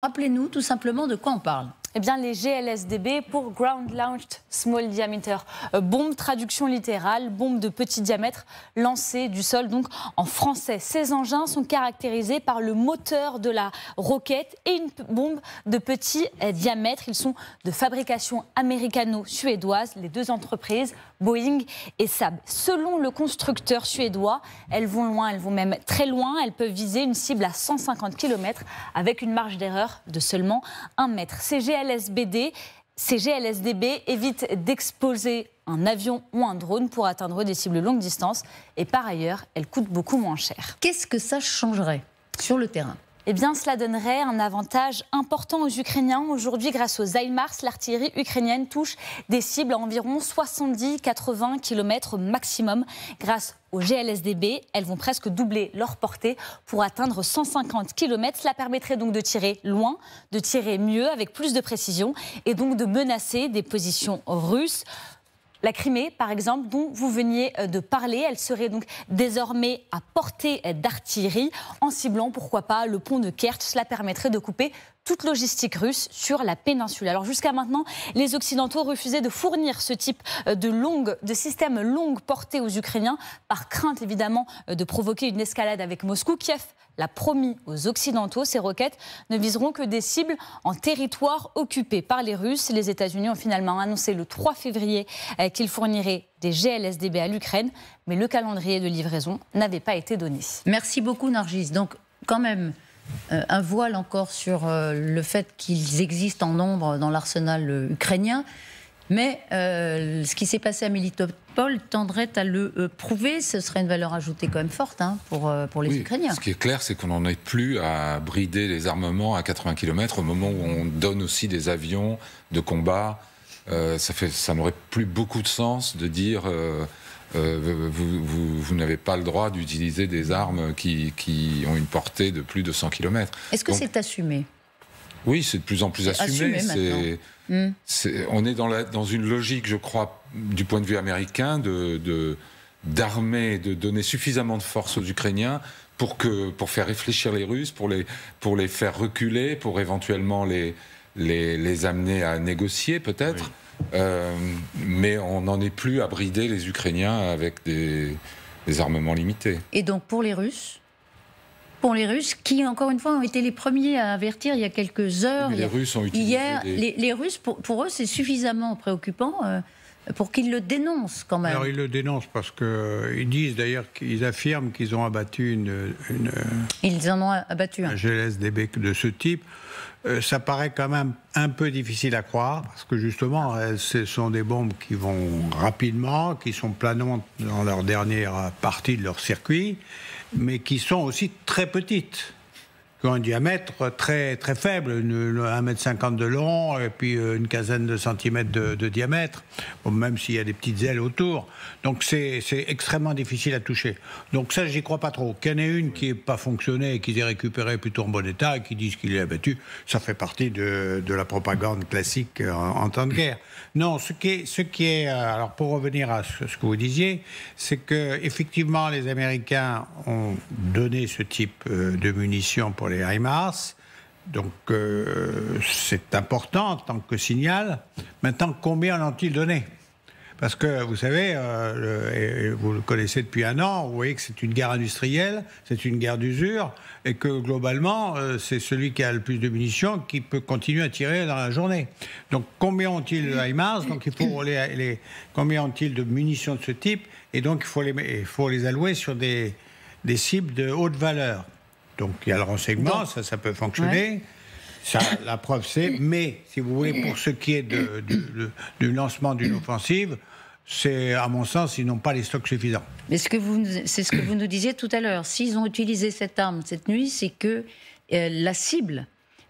Rappelez-nous tout simplement de quoi on parle. Eh bien, les GLSDB pour Ground Launched Small Diameter. Bombe, traduction littérale, bombe de petit diamètre lancée du sol, donc en français. Ces engins sont caractérisés par le moteur de la roquette et une bombe de petit diamètre. Ils sont de fabrication américano-suédoise, les deux entreprises, Boeing et Saab. Selon le constructeur suédois, elles vont loin, elles vont même très loin. Elles peuvent viser une cible à 150 km avec une marge d'erreur de seulement 1 mètre. Ces GLSDB évitent d'exposer un avion ou un drone pour atteindre des cibles longue distance. Et par ailleurs, elles coûtent beaucoup moins cher. Qu'est-ce que ça changerait sur le terrain ? Eh bien, cela donnerait un avantage important aux Ukrainiens. Aujourd'hui, grâce aux HIMARS, l'artillerie ukrainienne touche des cibles à environ 70-80 km maximum. Grâce aux GLSDB, elles vont presque doubler leur portée pour atteindre 150 km. Cela permettrait donc de tirer loin, de tirer mieux, avec plus de précision, et donc de menacer des positions russes. La Crimée, par exemple, dont vous veniez de parler, elle serait donc désormais à portée d'artillerie en ciblant, pourquoi pas, le pont de Kerch. Cela permettrait de couper toute logistique russe sur la péninsule. Alors jusqu'à maintenant, les Occidentaux refusaient de fournir ce type de système longue portée aux Ukrainiens, par crainte évidemment de provoquer une escalade avec Moscou. Kiev l'a promis aux Occidentaux, ces roquettes ne viseront que des cibles en territoire occupé par les Russes. Les États-Unis ont finalement annoncé le 3 février qu'ils fourniraient des GLSDB à l'Ukraine, mais le calendrier de livraison n'avait pas été donné. Merci beaucoup Nargis. Donc quand même, un voile encore sur le fait qu'ils existent en nombre dans l'arsenal ukrainien. Mais ce qui s'est passé à Melitopol tendrait à le prouver. Ce serait une valeur ajoutée quand même forte pour les Ukrainiens. Ce qui est clair, c'est qu'on n'en est plus à brider les armements à 80 km au moment où on donne aussi des avions de combat. Ça n'aurait plus beaucoup de sens de dire vous n'avez pas le droit d'utiliser des armes qui ont une portée de plus de 100 km. Est-ce que c'est assumé ? Oui, c'est de plus en plus assumé. On est dans une logique, je crois, du point de vue américain, d'armer, de donner suffisamment de force aux Ukrainiens pour faire réfléchir les Russes, pour les faire reculer, pour éventuellement les amener à négocier peut-être. Oui. Mais on n'en est plus à brider les Ukrainiens avec des armements limités. Et donc pour les Russes ? Pour les Russes, qui, encore une fois, ont été les premiers à avertir il y a quelques heures. Les Russes ont utilisé hier, les Russes, pour eux, c'est suffisamment préoccupant pour qu'ils le dénoncent, quand même. Alors, ils le dénoncent parce qu'ils disent, d'ailleurs, qu'ils affirment qu'ils ont abattu Ils en ont abattu un. GLSDB de ce type. Ça paraît quand même un peu difficile à croire, parce que, justement, ce sont des bombes qui vont rapidement, qui sont planantes dans leur dernière partie de leur circuit, mais qui sont aussi très petites, qui ont un diamètre très, très faible, 1,50 m de long et puis une quinzaine de centimètres de diamètre, bon, même s'il y a des petites ailes autour. Donc c'est extrêmement difficile à toucher. Donc ça, j'y crois pas trop. Qu'il y en ait une qui n'ait pas fonctionné et qu'ils aient récupéré plutôt en bon état et qui disent qu'il est abattu, ça fait partie de la propagande classique en temps de guerre. Non, ce qui est alors pour revenir à ce que vous disiez, c'est que effectivement les Américains ont donné ce type de munitions pour les HIMARS, donc c'est important en tant que signal. Maintenant, combien en ont-ils donné ? Parce que, vous savez, et vous le connaissez depuis un an, vous voyez que c'est une guerre industrielle, c'est une guerre d'usure, et que globalement, c'est celui qui a le plus de munitions qui peut continuer à tirer dans la journée. Donc, combien ont-ils de HIMARS ? Donc, il faut combien ont-ils de munitions de ce type ? Et donc, il faut les allouer sur des cibles de haute valeur. Donc, il y a le renseignement, ça peut fonctionner. Ouais. Ça, la preuve, c'est... Mais, si vous voulez, pour ce qui est du lancement d'une offensive, c'est, à mon sens, ils n'ont pas les stocks suffisants. Mais c'est ce que vous nous disiez tout à l'heure. S'ils ont utilisé cette arme cette nuit, c'est que la cible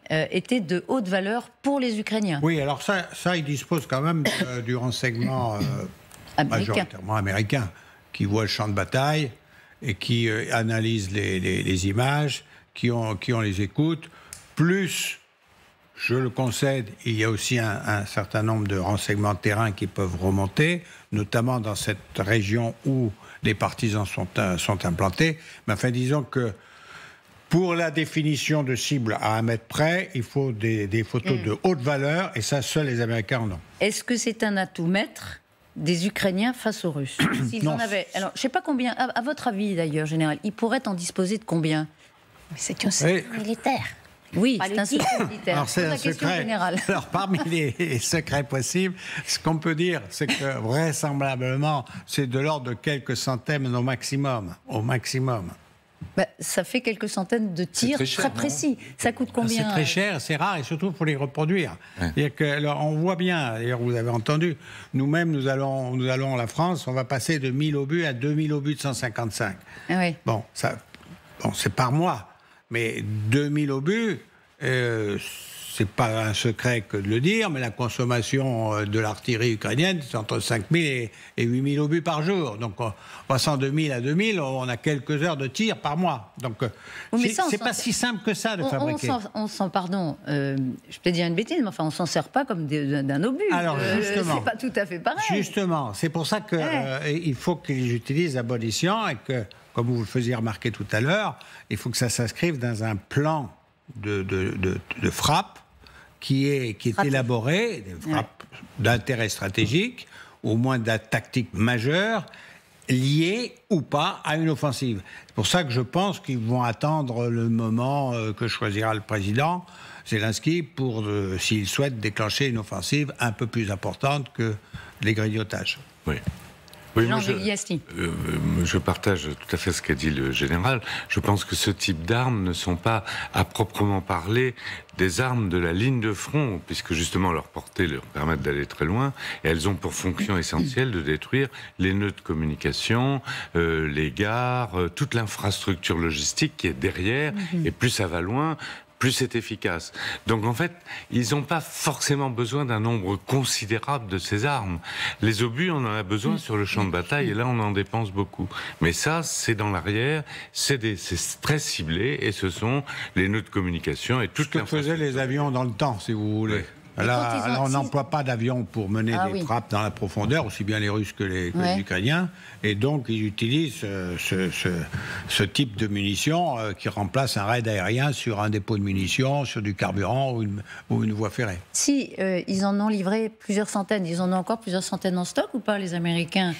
était de haute valeur pour les Ukrainiens. Oui, alors ça ils disposent quand même du renseignement majoritairement américain, qui voit le champ de bataille et qui analyse les images, qui ont les écoutes, plus... Je le concède, il y a aussi un certain nombre de renseignements de terrain qui peuvent remonter, notamment dans cette région où les partisans sont implantés. Mais enfin, disons que Pour la définition de cible à 1 mètre près, il faut des photos de haute valeur, et ça, seuls les Américains en ont. Est-ce que c'est un atout maître des Ukrainiens face aux Russes? S'ils en avaient... Alors, je ne sais pas combien, à votre avis d'ailleurs, général, ils pourraient en disposer de combien? C'est une secret militaire. Oui, c'est un secret militaire. Alors, c'est un secret général. Alors, parmi les secrets possibles, ce qu'on peut dire, c'est que vraisemblablement, c'est de l'ordre de quelques centaines au maximum. Au maximum. Ça fait quelques centaines de tirs très précis. Ça coûte combien? C'est très cher, c'est rare, et surtout pour les reproduire. Alors, on voit bien, d'ailleurs vous avez entendu, nous-mêmes nous allons la France, on va passer de 1000 obus à 2000 obus de 155. Oui. Bon, c'est par mois, mais 2000 obus, c'est pas un secret que de le dire, mais la consommation de l'artillerie ukrainienne, c'est entre 5000 et 8000 obus par jour. Donc, passant de 1000 à 2000, on a quelques heures de tir par mois. Donc, c'est pas si simple que ça de fabriquer. Pardon, je peux dire une bêtise, mais enfin, on s'en sert pas comme d'un obus. Alors, justement. C'est pas tout à fait pareil. Justement, c'est pour ça qu'il faut qu'ils utilisent à bon escient et que, comme vous le faisiez remarquer tout à l'heure, il faut que ça s'inscrive dans un plan de frappe qui est élaboré, des frappes d'intérêt stratégique, au moins d'un tactique majeur, lié ou pas à une offensive. C'est pour ça que je pense qu'ils vont attendre le moment que choisira le président Zelensky pour, s'il souhaite déclencher une offensive un peu plus importante que les grignotages. Oui. Moi, je partage tout à fait ce qu'a dit le général. Je pense que ce type d'armes ne sont pas, à proprement parler, des armes de la ligne de front, puisque justement leur portée leur permet d'aller très loin, et elles ont pour fonction essentielle de détruire les nœuds de communication, les gares, toute l'infrastructure logistique qui est derrière, et plus ça va loin, plus c'est efficace. Donc en fait, ils n'ont pas forcément besoin d'un nombre considérable de ces armes. Les obus, on en a besoin sur le champ de bataille, et là on en dépense beaucoup. Mais ça, c'est dans l'arrière, c'est très ciblé, et ce sont les nœuds de communication et tout ce que faisaient les avions dans le temps, si vous voulez. Là, on n'emploie pas d'avions pour mener des frappes dans la profondeur, aussi bien les Russes que les Ukrainiens. Et donc, ils utilisent ce type de munitions qui remplace un raid aérien sur un dépôt de munitions, sur du carburant ou une voie ferrée. Si ils en ont livré plusieurs centaines, ils en ont encore plusieurs centaines en stock ou pas, les Américains?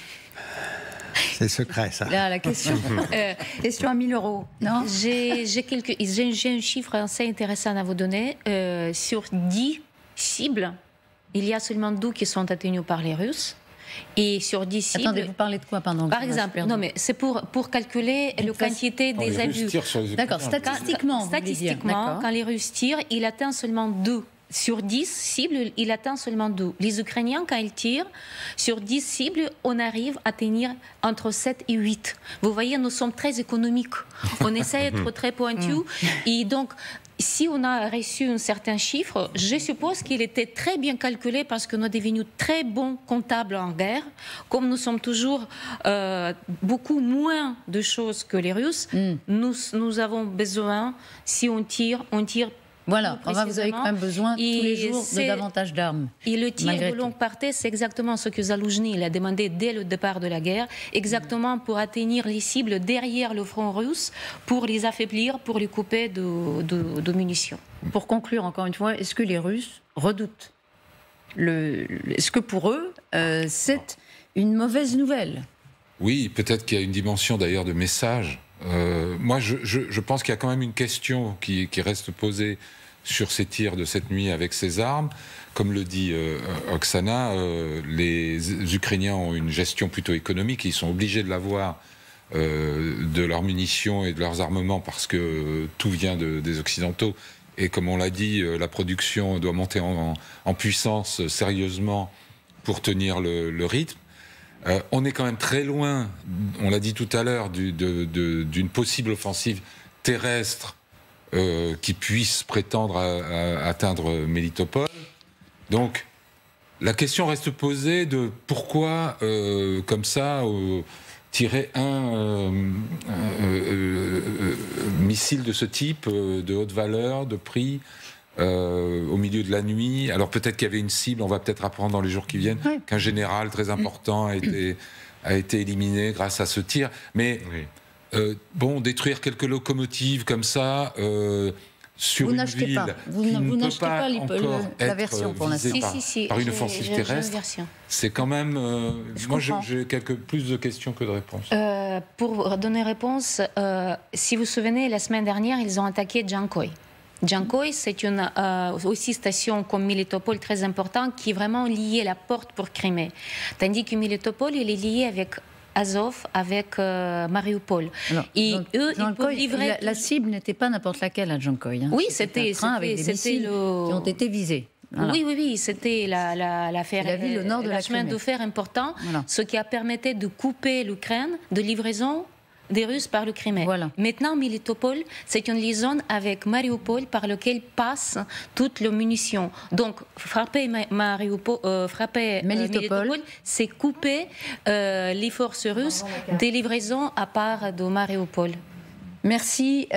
C'est secret, ça. Là, la question, question à 1000 €, non? J'ai un chiffre assez intéressant à vous donner. Sur 10 cibles, il y a seulement 2 qui sont atteignées par les Russes. Et sur 10 cibles... Attendez, vous parlez de quoi, pardon? Par exemple, non, mais c'est pour calculer la quantité des abus. D'accord, statistiquement. Statistiquement, quand les Russes tirent, il atteint seulement 2. Sur 10 cibles, il atteint seulement 2. Les Ukrainiens, quand ils tirent, sur 10 cibles, on arrive à tenir entre 7 et 8. Vous voyez, nous sommes très économiques. On essaie d'être très pointus. Et donc, si on a reçu un certain chiffre, je suppose qu'il était très bien calculé parce que nous sommes devenus très bons comptables en guerre. Comme nous sommes toujours beaucoup moins de choses que les Russes, nous avons besoin, si on tire Voilà, vous avez quand même besoin tous les jours de davantage d'armes. Et le tir de longue portée, c'est exactement ce que Zaloujny a demandé dès le départ de la guerre, exactement pour atteindre les cibles derrière le front russe, pour les affaiblir, pour les couper de munitions. Pour conclure, encore une fois, est-ce que les Russes redoutent est-ce que pour eux, c'est une mauvaise nouvelle? Oui, peut-être qu'il y a une dimension d'ailleurs de message. Moi, je pense qu'il y a quand même une question qui reste posée sur ces tirs de cette nuit avec ces armes. Comme le dit Oksana, les Ukrainiens ont une gestion plutôt économique. Ils sont obligés de l'avoir de leurs munitions et de leurs armements parce que tout vient des Occidentaux. Et comme on l'a dit, la production doit monter en puissance sérieusement pour tenir le rythme. On est quand même très loin, on l'a dit tout à l'heure, d'une possible offensive terrestre qui puisse prétendre à atteindre Mélitopol. Donc, la question reste posée de pourquoi, comme ça, tirer un missile de ce type, de haute valeur, de prix, au milieu de la nuit. Alors peut-être qu'il y avait une cible, on va peut-être apprendre dans les jours qui viennent qu'un général très important a été éliminé grâce à ce tir. Mais bon, détruire quelques locomotives comme ça sur vous une ville pas. Vous n'achetez pas la version pour l'instant. Par une offensive terrestre, c'est quand même... moi, j'ai plus de questions que de réponses. Pour donner réponse, si vous vous souvenez, la semaine dernière, ils ont attaqué Jankoï. Jankoï, c'est une aussi station comme Militopol très importante qui est vraiment liée à la porte pour Crimée. Tandis que Militopol, il est lié avec Azov, avec Mariupol. Alors, et donc, eux, Jankoï, ils peuvent livrer... La cible n'était pas n'importe laquelle à Jankoï. Hein. Oui, c'était un train avec des missiles qui ont été visés. Voilà. Oui, c'était la ville au nord de la chemin de fer important, voilà. Ce qui a permis de couper l'Ukraine de livraison des Russes par le Crimée. Voilà. Maintenant, Militopol, c'est une liaison avec Mariupol par laquelle passent toutes les munitions. Donc, frapper Militopol, c'est couper les forces russes des livraisons à part de Mariupol. Merci.